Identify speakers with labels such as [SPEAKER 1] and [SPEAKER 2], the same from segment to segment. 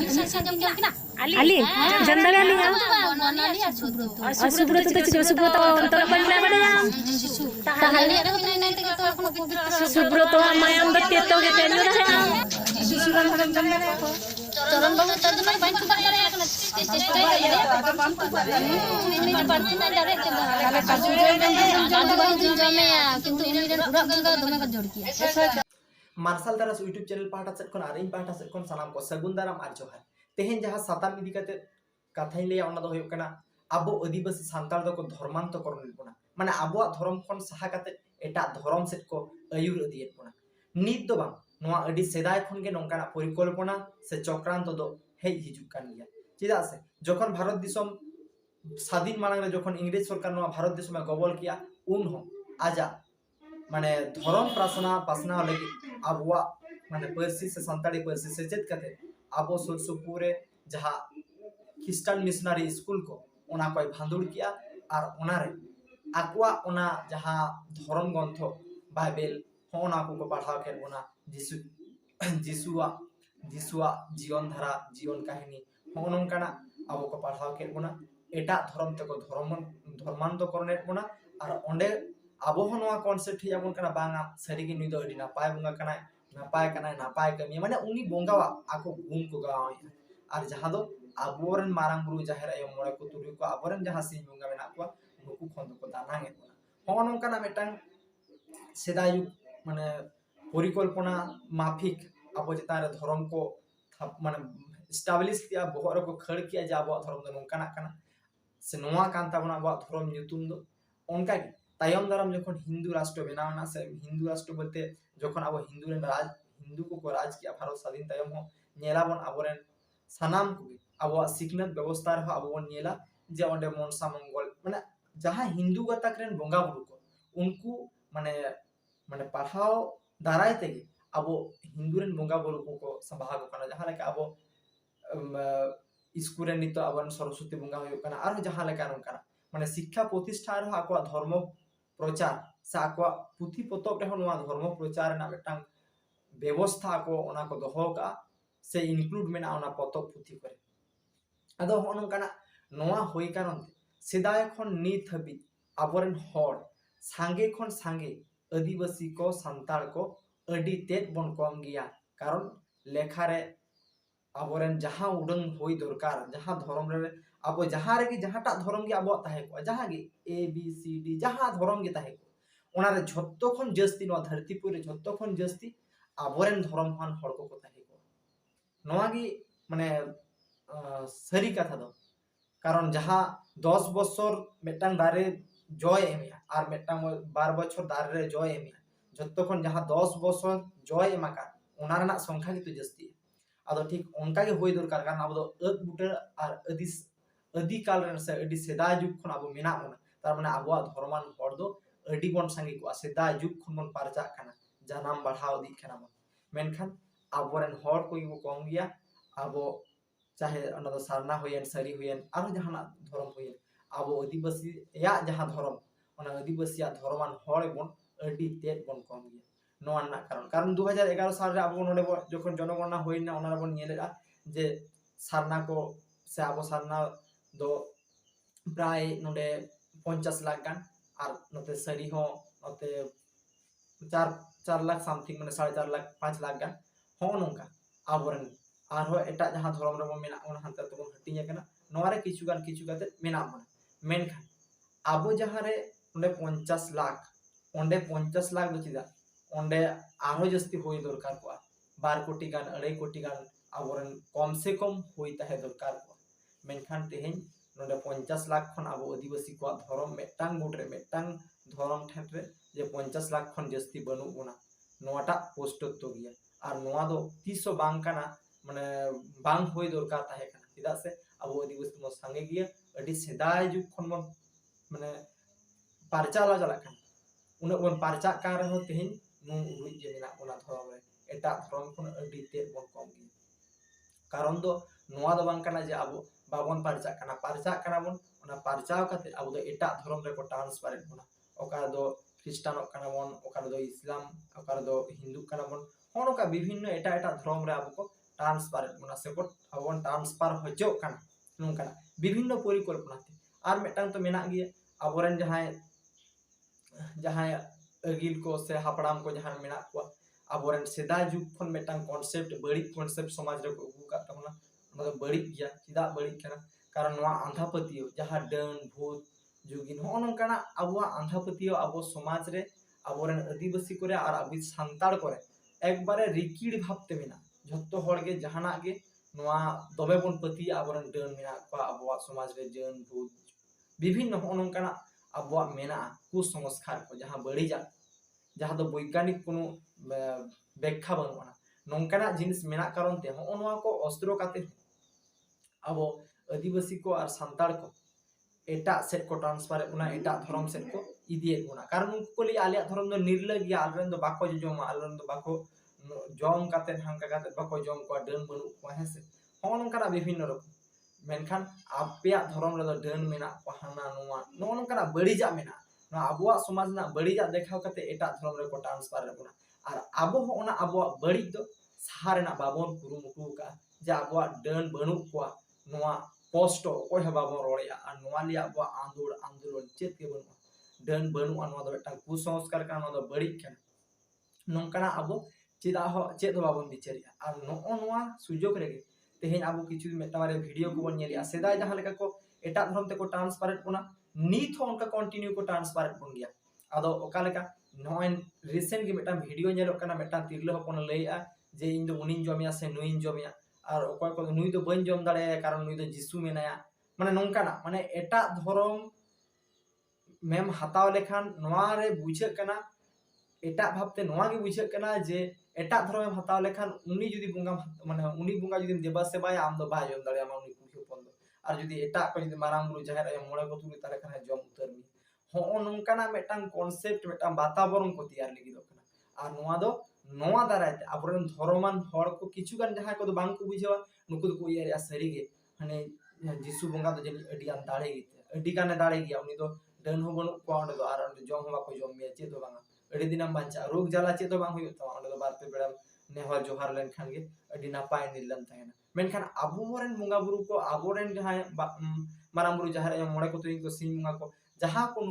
[SPEAKER 1] Ali janda kali ya Subrata to chido Subrata ontor bangla badaya Subrata mayam betieto ke tenu raha
[SPEAKER 2] चरण बाबू तर्जुमा बाइन कुमार यार एक ना चेष्टा ini parti na jare ke ala kasu jadu bahu jame ya kintu ini ren urak ganga dome ka jod kiya
[SPEAKER 3] Marshal दारास YouTube channel पाटा सेट खन आरिन पाटा सेट खन सानाम को सगुन दाराम आर जोहार तेहेन जहां साताम इदी कते कथाई ले ओना दो होय कना आबो आदिवासी सांताल दो को धर्मांतकरण बोना माने आबो धर्म खन सहा कते एटा धर्म सेट को आयुर अदियत बोना नित दो बांग नोआ अडी सेदाय खन के नोंकाना परिकल्पना से चक्रांत दो हेज हिजुक कान गया चेदा से जखन भारत दिसम स्वाधीन मानग रे जखन इंग्रेज सरकार नोआ भारत दिसम में गबल किया उन हो आजा माने धर्म पासना लगी आबुआ माने पर्सी से संताड़ी पर्सी से चेत कते आबो सुरसुपुरे जहां ख्रिस्टान मिशनरी स्कूल को ओना कोई भांदुड़ किया और ओना रे आकुआ ओना जहां धर्म ग्रंथ बाइबल होना को पढ़ाव के ओना जिसुआ जीवन धारा जीवन कहानी होनोंकाना आबो को पढ़ाव के ओना एटा धर्म तक धर्मांतकरण ओना और ओंडे आबो नोआ कॉन्सेप्ट हियाबन कना बांगा सरीगी नुई दो अडी नापाय बंगा कना नापाय कमी माने उनी बोंगावा आको गुण को गावे और जहां दो आबोरन मारांग बुरु जाहेर आयो मोरे को तुरु को आबोरन जहां सिन बोंगा मेना को नुकु खंद को दानांगे होन कना मेटांग सेदायु माने परिकल्पना माफिक आबो जतारे धर्म को माने एस्टैब्लिश किया बहर को खड़ किया जे आबो धर्म दो नोंकाना कना से नोआ कांता बना आबो धर्म न्यूतुम दो उनका तायम दाराम जखन हिंदू राष्ट्र बनावना से हिंदू राष्ट्र बोलते जखन अब हिंदू को राज किया भारत स्वाधीन तायम हो नेलाबन आबोरेन सानाम को अब सिकनत व्यवस्था रहा अब नेला जे ओंडे मनसा मंगल माने जहां हिंदू गतक रेन बोंगा बुरु को उनको माने माने पढ़ाओ दाराय ते अब हिंदू रेन बोंगा बुरु को संभाग कना जहां लेका अब स्कूल रे नितो अब सरस्वती बोंगा होय कना आरो जहां लेका नोंका माने शिक्षा प्रतिष्ठान रहा को धर्म प्रचार से आको पुथी पोतब रे नोआ धर्म प्रचार ना बेटांग व्यवस्था को ओना को दोहो का से इंक्लूड मेना ओना पोतब पुथी करे अदो होनकाना नोआ होई कारण सेदाय खन नित हबि आबोरेन हर सांगे खन सांगे आदिवासी को संताल को अडी तेत बन कम गया कारण लेखा रे आबोरेन जहां उडंग होई दरकार जहां धर्म रे अब जहां रे जहांटा धर्म के अब ताहे को जहां गे ए बी सी डी जहां धर्म के ताहे को ओना रे झत्तो खन जस्ती नो धरतीपुर रे झत्तो खन जस्ती आबोरेन धर्म खान हर को ताहे को नोआ गे माने सरी कथा दो कारण जहां 10 बছর मेटांग दारे जय एमिया और मेटांग 12 बছর दारे रे जय एमिया झत्तो खन जहां 10 बছর जय एमाका ओना रना संख्या के तो जस्ती आदो ठीक उनका के होई दरकार कारण अब अद बुटर और अदि काल रे से अदि सेदाय जुग खन अब मेना ओना तार माने अब धर्मान हर दो अदि बन संगी को सेदाय जुग खन मन पारचा खाना जानाम बढ़ाव दी खाना मेनखान आबोरेन हर को कम गया अब चाहे अना सारना होयन सरी होयन आरो जहाना धर्म होयन अब आदिवासी या जहां धर्म ओना आदिवासी धर्मान हर बन अदि तेज बन कम गया नोआ ना कारण 2011 साल रे अब नोडे जखन जनगणना होइना ओना बन नेलेला जे सारना को से अब सारना दो प्राय नोडे 50 लाख गान और नते सरी हो नते 4 लाख समथिंग माने 4.5 लाख 5 लाख गान हो नोंका आबोरन आरो एटा जहां धर्म रे मेना ओना हंते तो हटिया कना नोरे किछु गाते मेना मन मेनखान आबो जहां रे नोडे 50 लाख ओंडे 50 लाख दो चिदा ओंडे आरो जस्ती होई दरकार को 12 कोटी गान 2.5 कोटी गान आबोरन कम से कम होई ताहे दरकार को मेनखान तेहेन नोडे 50 लाख खन अब आदिवासी को धर्म मेटांग गुट रे मेटांग धर्म ठेट रे जे 50 लाख खन जस्ती बनु ओना नोटा पोस्ट तो गया और नोआ दो 300 बांग काना माने बांग होई दरकार ताहे काना चिदा से अब आदिवासी मो संगे गया अडी सेदाय जुग खन मन माने पारचा ला चला काना उन बन पारचा का रहो तेहेन नु रुई जे मेना ओना धर्म रे एटा धर्म खन अडी तेज बन कम गया कारण दो नोआ दो बांग काना जे अब बाबन पारचा काना बन ओना पारचाव काते अब दो एटा धर्म रे को ट्रांसफर बना ओका दो ख्रिस्टान काना बन ओका दो इस्लाम ओका दो हिंदू काना बन ओनका विभिन्न एटा धर्म रे अब को ट्रांसफार बना से को अब ट्रांसफार होजो काना नोंका विभिन्न परिकल्पना और मेटांग तो मेना गया अबोरेन जहां अगिल को से हापड़ाम को जहां मेना को अबोरेन सेदा जुग खन मेटांग कॉन्सेप्ट बड़ी कॉन्सेप्ट समाज रे को उगु का तमना मतलब बड़ी गया चिदा बड़ी kana कारण नवा आंधापतियो जहां डन भूत जुगिन हो नोंकाना अबुआ आंधापतियो अबो समाज रे अबोरेन आदिवासी करे और अबि सांताड़ करे एक बारे रिकिड भाबते मेना जत्तो हर गे जहाना गे नवा दबे बन पति अबोरेन डन मेना को अबुआ समाज रे जन भूत विभिन्न हो नोंकाना अबुआ मेना कुसंस्कार को जहां बड़ी जा जहां दो वैज्ञानिक कोनो व्याख्या बनवाना नोंकाना जिनिस मेना कारण ते हो नवा को अस्त्रो काते अब आदिवासी को और सांताड़ को एटा सेट को ट्रांसफर उना एटा धर्म सेट को इदिए उना कारण उनको को लिए आलिया धर्म दो निर्लय गया आलरेन दो बाको जोम आलरेन दो बाको जोम काते हांका काते बाको जोम को डन बनु को हेसे हो नोंकाना विभिन्न रकम मेनखान आपेया धर्म रे दो डन मेना को हाना नोवा नोंकाना बड़ीजा मेना ना अबुआ समाज ना बड़ीजा देखाव काते एटा धर्म रे को ट्रांसफर रे उना और आबो हो ओना अबुआ बड़ी दो सहारेना बाबन कुरुमुटु का जे अबुआ डन बनु को नोआ पोस्ट कोई है बाबो रोड़िया और नोआ लिया अबुआ आंदोलन चेत के बनु डन बनु अनवा दो बेटा कुसंस्कार का नोआ दो बड़ी के नोंकाना अबो चिदा हो चेत बाबन बिचारिया और नोआ सुजोग रे तेहेन अबो किछु मेटारे वीडियो को बन नेलिया सेदा जहां लेका को एटा धर्म ते को ट्रांसफारेट कोना नीत हो उनका कंटिन्यू को ट्रांसफारेट बन गया आदो ओका लेका नोय रिसेंट के मेटा वीडियो नेलो कना मेटा तिरले होपन लैया जे इन दो उनिन जमिया से नुइन जमिया और ओकय को नुई दो बन जम दाड़े कारण नुई दो जिसु मेनाया माने नोंकाना माने एटा धर्म मेम हताव लेखान नोआ रे बुझे कना एटा भाबते नोआ गे बुझे कना जे एटा धर्म हताव लेखान उनी जुदी बुंगा माने उनी बुंगा जुदी देबा सेबा आम दो बा जम दाड़े आमा उनी कुखि पन दो और जुदी एटा को जुदी माराम गुरु जहार आय मोळे को तुली ताले खाने जम उतर मी हो नोंकाना मेटांग कॉन्सेप्ट मेटांग वातावरण को तैयार लगी दो कना और नोआ दो नोआ दारायते अबरेन धर्मान हर को किछु गान जहां को बांग को बुझेवा नुकु को यार सरी गे हने जिसु बंगा तो जनी अडी आन दाड़े गे अडी गाने दाड़े गया उनी तो डन हो बनु को अंडे दो आर जम हो को जम मे चे तो बांगा अडी दिनम बांचा रोग जाला चे तो बांग होय तो अंडे दो बार पे बेड़ा नेहर जोहार लेन खान गे अडी नापाय निलम ताहेना मेनखान अबोरेन बंगा बुरु को अबोरेन जहां माराम बुरु जहार मोड़े को तो इनको सिम बंगा को जहां को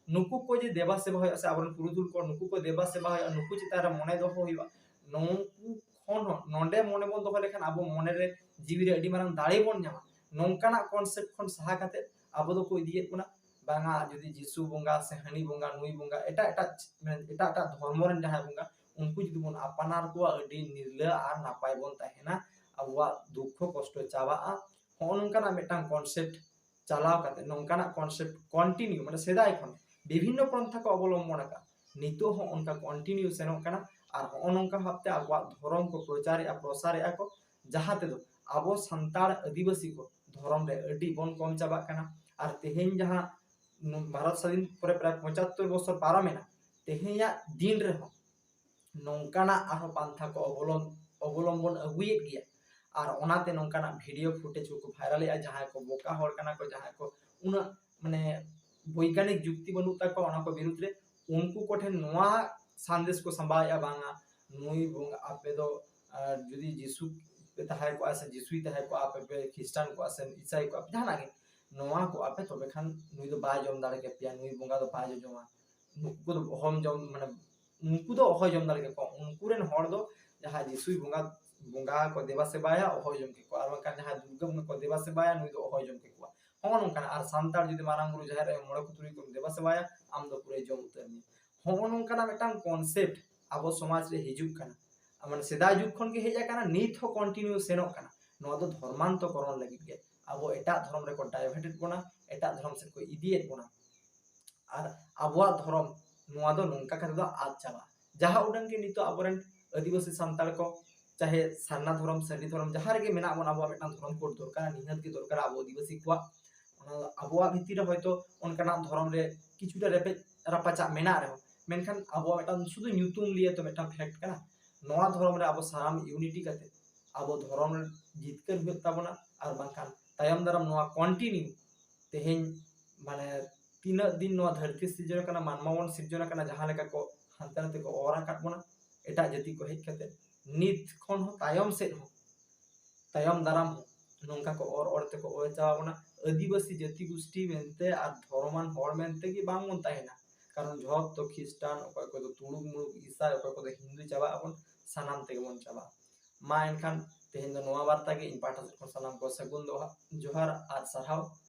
[SPEAKER 3] नुकु को जे देवा सेवा होय से अबरन पुरुधुल को नुकु को देवा सेवा होय नुकु चितार मने दो होइबा नुकु खन नोंडे मने बन दो लेखान अब मने रे जीवी रे अडी मारन दाड़े बन न्यामा नोंकाना कॉन्सेप्ट खन सहा काते अब दो को इदिए कुना बांगा जदी जिसु बंगा से हनी बंगा नुई बंगा एटा धर्म रन जहां बंगा उनको जदी बन अपनार को अडी निर्लय आर नापाय बन ताहेना अबवा दुख कष्ट चाबा हो नोंकाना मेटांग कॉन्सेप्ट चलाव काते नोंकाना कॉन्सेप्ट कंटिन्यू माने सेदाय खन विभिन्न पंथा को अवलंबन का नितो हो उनका कंटिन्यू सेनो कना और हो नोंका भाबते आबवा धर्म को प्रसार को जहाते दो आबो संताड़ आदिवासी को धर्म रे अडी बन कम चाबा कना और तेहेन जहां भारत स्वाधीन पर प्राय 75 बछर पारमेना तेहेया दिन रे हो नोंकाना आरो पंथा को अवलंबन अगुए गया और ओनाते नोंकाना वीडियो फुटेज को वायरल या जहां को बोका हर कना को जहां को उना माने वैज्ञानिक जुक्ति बनु तक को विरुद्ध रे उनको कोठे नोआ संदेश को संभाया बांगा नुई बुंगा आपे दो जदी जिसु पे तहाय को आसे जिसुई तहाय को आपे पे ख्रिस्टान को आसे ईसाई को आप जाना के नोआ को आपे तो बेखान नुई दो बाय जम दाड़े के पिया नुई बुंगा दो बाय जमा नुकु दो हम जम माने उनको दो अहो जम दाड़े के को उनको रेन हर दो जहां जिसुई बुंगा को देवा सेवाया अहो जम के को आर का जहां दुर्गा बुंगा को देवा सेवाया नुई दो अहो जम के को हो नोंकाना और सांताड़ जदी माराम गुरु जहार मोड़े को तुरी को देवा सेवाया आम दो पूरे जम उतर मी हो नोंकाना मेटांग कॉन्सेप्ट आबो समाज रे हिजुक कना माने सेदा जुग खन के हेजा कना नीत हो कंटिन्यू सेनो कना नो दो धर्मांतकरण लागि के आबो एटा धर्म रे को डाइवर्टेड कोना एटा धर्म से को इदिएट कोना और आबो धर्म नोआ दो नोंका करे दो आज चाबा जहां उडन के नितो आबोरन आदिवासी सांताड़ को चाहे सारना धर्म सरी धर्म जहां रे मेना बन आबो मेटांग धर्म कोड दरकार निहत के दरकार आबो आदिवासी को आबो भितर हयतो उनकाना धर्म रे किछुटा रेपे रापाचा मेना रे मेनखान आबो मेटांग शुधु न्यूतुम लिए तो मेटांग फैक्ट कना नोआ धर्म रे आबो साराम यूनिटी काते आबो धर्म रे जितकर हुए ताबना और बांखान तायम दाराम नोआ कंटिन्यू तेहेन माने तीन दिन नोआ धरती सिर्जन कना मानमावन सिर्जन कना जहां लेका को हांते नाते को ओरा काटबना एटा जाति को हेज काते नित खन हो तायम से हो तायम दाराम नोंका को और ते को ओर चावा बना आदिवासी जाति गोष्ठी मेनते और धर्मान हर मेनते की बांग मन ताहेना कारण जॉब तो ख्रिस्टान ओका को तो तुड़ुक मुड़ुक ईसाई ओका को तो हिंदू चाबा अपन सानाम ते मन चाबा मा एनखान तेहेन दो नोआ वार्ता के इन पाठा से सानाम को सगुन जोहार आर सरहाव।